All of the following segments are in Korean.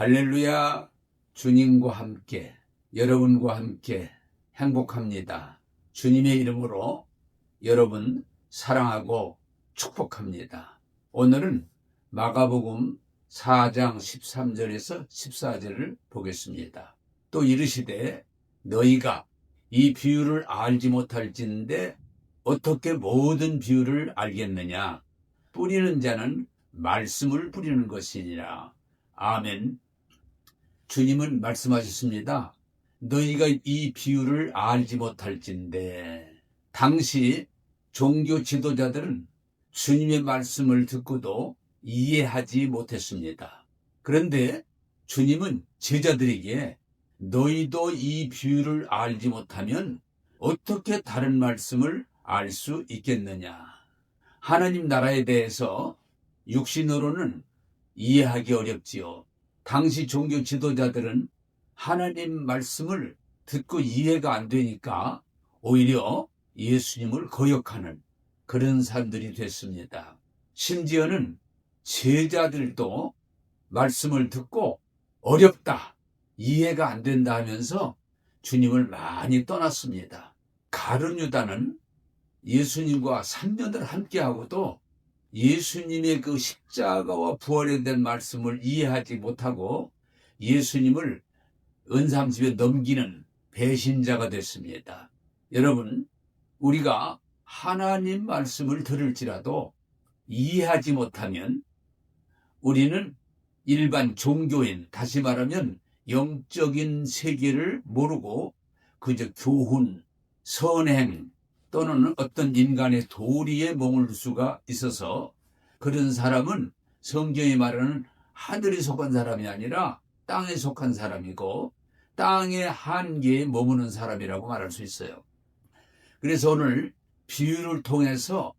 할렐루야. 주님과 함께, 여러분과 함께 행복합니다. 주님의 이름으로 여러분 사랑하고 축복합니다. 오늘은 마가복음 4장 13절에서 14절을 보겠습니다. 또 이르시되 너희가 이 비유를 알지 못할진데 어떻게 모든 비유를 알겠느냐? 뿌리는 자는 말씀을 뿌리는 것이니라. 아멘. 주님은 말씀하셨습니다. 너희가 이 비유를 알지 못할진데. 당시 종교 지도자들은 주님의 말씀을 듣고도 이해하지 못했습니다. 그런데 주님은 제자들에게 너희도 이 비유를 알지 못하면 어떻게 다른 말씀을 알 수 있겠느냐. 하나님 나라에 대해서 육신으로는 이해하기 어렵지요. 당시 종교 지도자들은 하나님 말씀을 듣고 이해가 안 되니까 오히려 예수님을 거역하는 그런 사람들이 됐습니다. 심지어는 제자들도 말씀을 듣고 어렵다, 이해가 안 된다 하면서 주님을 많이 떠났습니다. 가룟 유다는 예수님과 3년을 함께하고도 예수님의 그 십자가와 부활에 대한 말씀을 이해하지 못하고 예수님을 은삼집에 넘기는 배신자가 됐습니다. 여러분, 우리가 하나님 말씀을 들을지라도 이해하지 못하면 우리는 일반 종교인, 다시 말하면 영적인 세계를 모르고 그저 교훈, 선행 또는 어떤 인간의 도리에 머물 수가 있어서 그런 사람은 성경이 말하는 하늘에 속한 사람이 아니라 땅에 속한 사람이고 땅의 한계에 머무는 사람이라고 말할 수 있어요. 그래서 오늘 비유를 통해서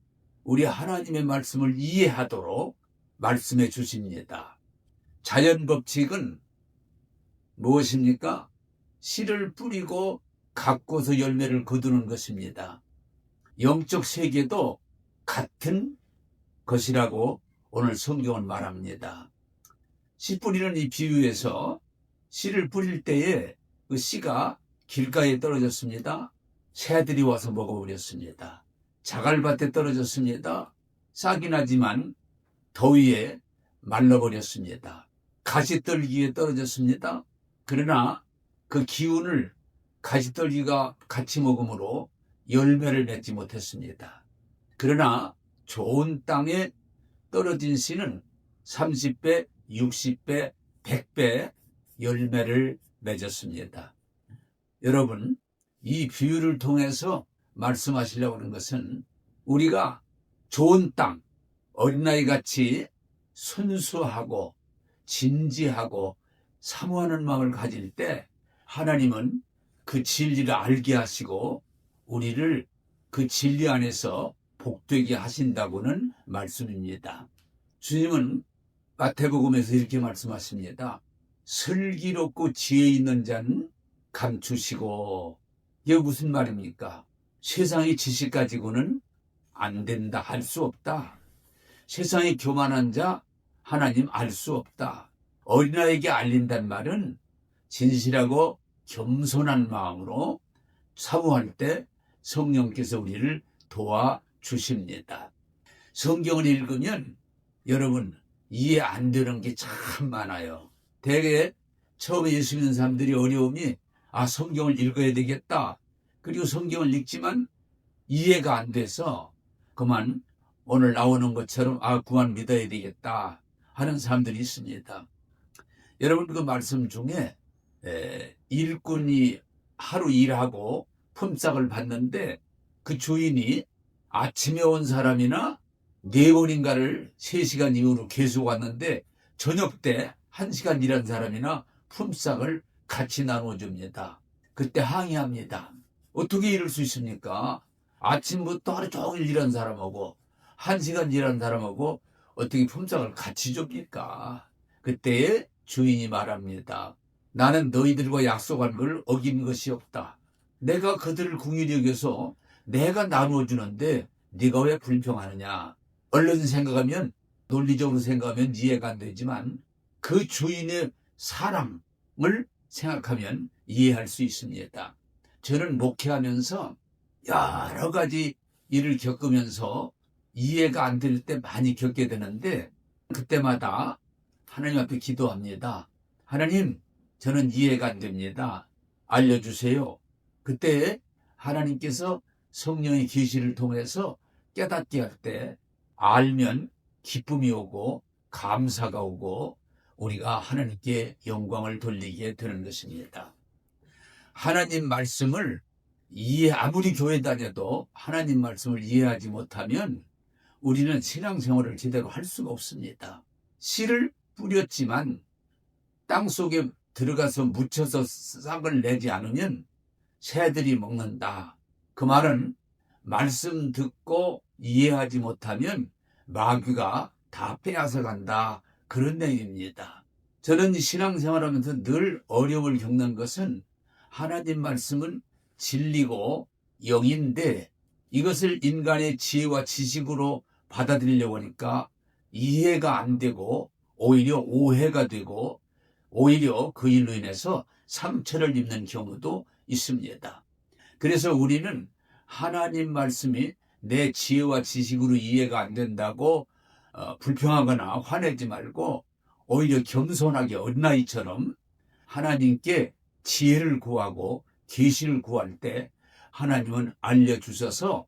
우리 하나님의 말씀을 이해하도록 말씀해 주십니다. 자연 법칙은 무엇입니까? 씨를 뿌리고 가꿔서 열매를 거두는 것입니다. 영적 세계도 같은 것이라고 오늘 성경은 말합니다. 씨 뿌리는 이 비유에서 씨를 뿌릴 때에 그 씨가 길가에 떨어졌습니다. 새들이 와서 먹어버렸습니다. 자갈밭에 떨어졌습니다. 싹이 나지만 더위에 말라버렸습니다. 가시떨기에 떨어졌습니다. 그러나 그 기운을 가시떨기가 같이 먹음으로 열매를 맺지 못했습니다. 그러나 좋은 땅에 떨어진 씨는 30배, 60배, 100배 열매를 맺었습니다. 여러분, 이 비유를 통해서 말씀하시려고 하는 것은 우리가 좋은 땅, 어린아이같이 순수하고 진지하고 사모하는 마음을 가질 때 하나님은 그 진리를 알게 하시고 우리를 그 진리 안에서 복되게 하신다고는 말씀입니다. 주님은 마태복음에서 이렇게 말씀하십니다. 슬기롭고 지혜 있는 자는 감추시고. 이게 무슨 말입니까? 세상의 지식 가지고는 안 된다, 할 수 없다. 세상에 교만한 자 하나님 알 수 없다. 어린아이에게 알린다는 말은 진실하고 겸손한 마음으로 사모할 때 성령께서 우리를 도와주십니다. 성경을 읽으면 여러분 이해 안 되는 게 참 많아요. 대개 처음에 예수 믿는 사람들이 어려움이 성경을 읽어야 되겠다. 그리고 성경을 읽지만 이해가 안 돼서 그만 오늘 나오는 것처럼 그만 믿어야 되겠다 하는 사람들이 있습니다. 여러분 그 말씀 중에 일꾼이 하루 일하고 품삯을 받는데 그 주인이 아침에 온 사람이나 4번인가를 3시간 이후로 계속 왔는데 저녁 때 1시간 일한 사람이나 품삯을 같이 나눠줍니다. 그때 항의합니다. 어떻게 이럴 수 있습니까? 아침부터 하루 종일 일한 사람하고 1시간 일한 사람하고 어떻게 품삯을 같이 줍니까? 그때 주인이 말합니다. 나는 너희들과 약속한 걸 어긴 것이 없다. 내가 그들을 긍휼히 여겨서 내가 나누어주는데 네가 왜 불평하느냐. 얼른 생각하면, 논리적으로 생각하면 이해가 안 되지만 그 주인의 사람을 생각하면 이해할 수 있습니다. 저는 목회하면서 여러 가지 일을 겪으면서 이해가 안 될 때 많이 겪게 되는데, 그때마다 하나님 앞에 기도합니다. 하나님, 저는 이해가 안 됩니다. 알려주세요. 그때 하나님께서 성령의 계시를 통해서 깨닫게 할 때 알면 기쁨이 오고 감사가 오고 우리가 하나님께 영광을 돌리게 되는 것입니다. 하나님 말씀을 아무리 교회 다녀도 하나님 말씀을 이해하지 못하면 우리는 신앙생활을 제대로 할 수가 없습니다. 씨를 뿌렸지만 땅속에 들어가서 묻혀서 싹을 내지 않으면 새들이 먹는다. 그 말은 말씀 듣고 이해하지 못하면 마귀가 다 빼앗아 간다. 그런 내용입니다. 저는 신앙생활하면서 늘 어려움을 겪는 것은 하나님 말씀은 진리고 영인데 이것을 인간의 지혜와 지식으로 받아들이려고 하니까 이해가 안 되고 오히려 오해가 되고 오히려 그 일로 인해서 상처를 입는 경우도 있습니다. 그래서 우리는 하나님 말씀이 내 지혜와 지식으로 이해가 안 된다고 불평하거나 화내지 말고 오히려 겸손하게 어린아이처럼 하나님께 지혜를 구하고 계시를 구할 때 하나님은 알려주셔서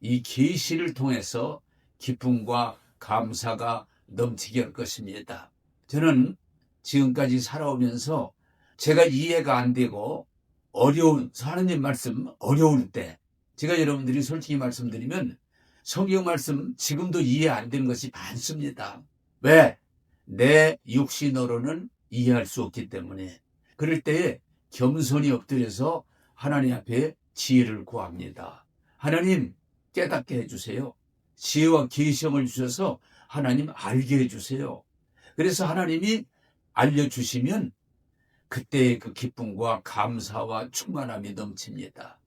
이 계시를 통해서 기쁨과 감사가 넘치게 할 것입니다. 저는 지금까지 살아오면서 제가 이해가 안 되고 하나님 말씀 어려울 때, 제가 여러분들이 솔직히 말씀드리면 성경 말씀 지금도 이해 안 되는 것이 많습니다. 왜? 내 육신으로는 이해할 수 없기 때문에. 그럴 때에 겸손히 엎드려서 하나님 앞에 지혜를 구합니다. 하나님 깨닫게 해주세요. 지혜와 계시를 주셔서 하나님 알게 해주세요. 그래서 하나님이 알려주시면 그때의 그 기쁨과 감사와 충만함이 넘칩니다.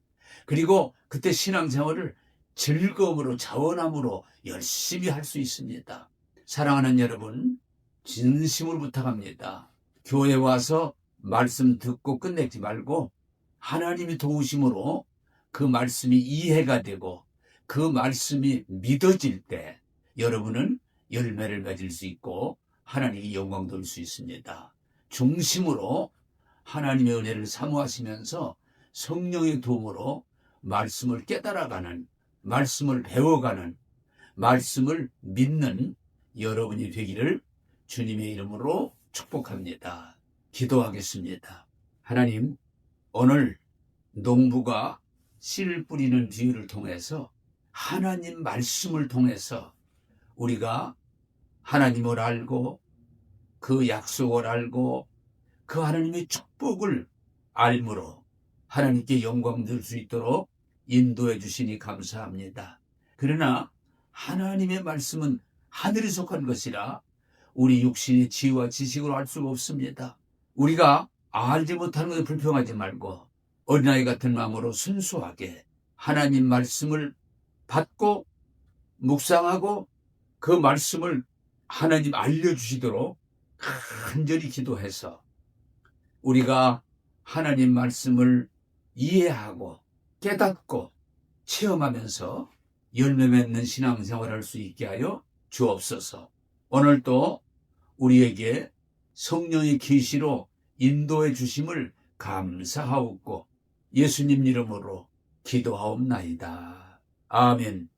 그리고 그때 신앙생활을 즐거움으로 자원함으로 열심히 할 수 있습니다. 사랑하는 여러분, 진심으로 부탁합니다. 교회 와서 말씀 듣고 끝내지 말고 하나님이 도우심으로 그 말씀이 이해가 되고 그 말씀이 믿어질 때 여러분은 열매를 맺을 수 있고 하나님이 영광 돌릴 수 있습니다. 중심으로 하나님의 은혜를 사모하시면서 성령의 도움으로 말씀을 깨달아가는, 말씀을 배워가는, 말씀을 믿는 여러분이 되기를 주님의 이름으로 축복합니다. 기도하겠습니다. 하나님, 오늘 농부가 씨를 뿌리는 비유를 통해서 하나님 말씀을 통해서 우리가 하나님을 알고 그 약속을 알고 그 하나님의 축복을 알므로 하나님께 영광 들 수 있도록 인도해 주시니 감사합니다. 그러나 하나님의 말씀은 하늘에 속한 것이라 우리 육신의 지혜와 지식으로 알 수가 없습니다. 우리가 알지 못하는 것에 불평하지 말고 어린아이 같은 마음으로 순수하게 하나님 말씀을 받고 묵상하고 그 말씀을 하나님 알려주시도록 간절히 기도해서 우리가 하나님 말씀을 이해하고 깨닫고 체험하면서 열매 맺는 신앙생활을 할 수 있게 하여 주옵소서. 오늘도 우리에게 성령의 계시로 인도해 주심을 감사하옵고 예수님 이름으로 기도하옵나이다. 아멘.